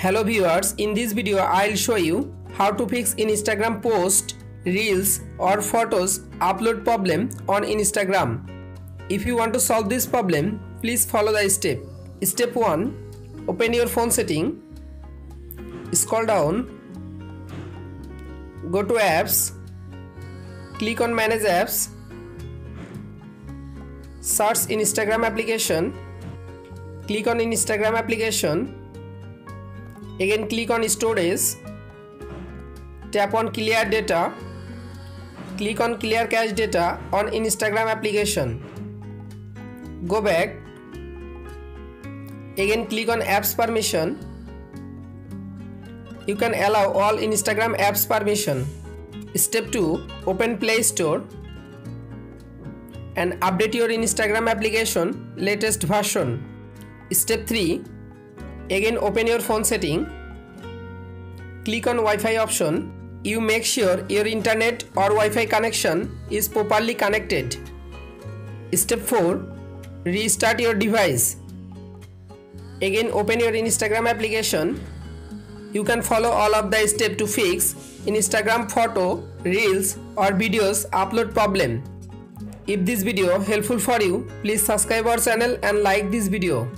Hello viewers, in this video I'll show you how to fix Instagram post, reels or photos upload problem on Instagram. If you want to solve this problem, please follow the step. Step 1. Open your phone setting, scroll down, go to apps, click on manage apps, search Instagram application, click on Instagram application, again click on storage, tap on clear data, click on clear cache data on Instagram application, go back, again click on apps permission. You can allow all Instagram apps permission. Step 2. Open Play Store and update your Instagram application latest version. Step 3. Again open your phone setting, click on Wi-Fi option. You make sure your internet or Wi-Fi connection is properly connected. Step 4. Restart your device. Again open your Instagram application. You can follow all of the steps to fix Instagram photo, reels or videos upload problem. If this video helpful for you, please subscribe our channel and like this video.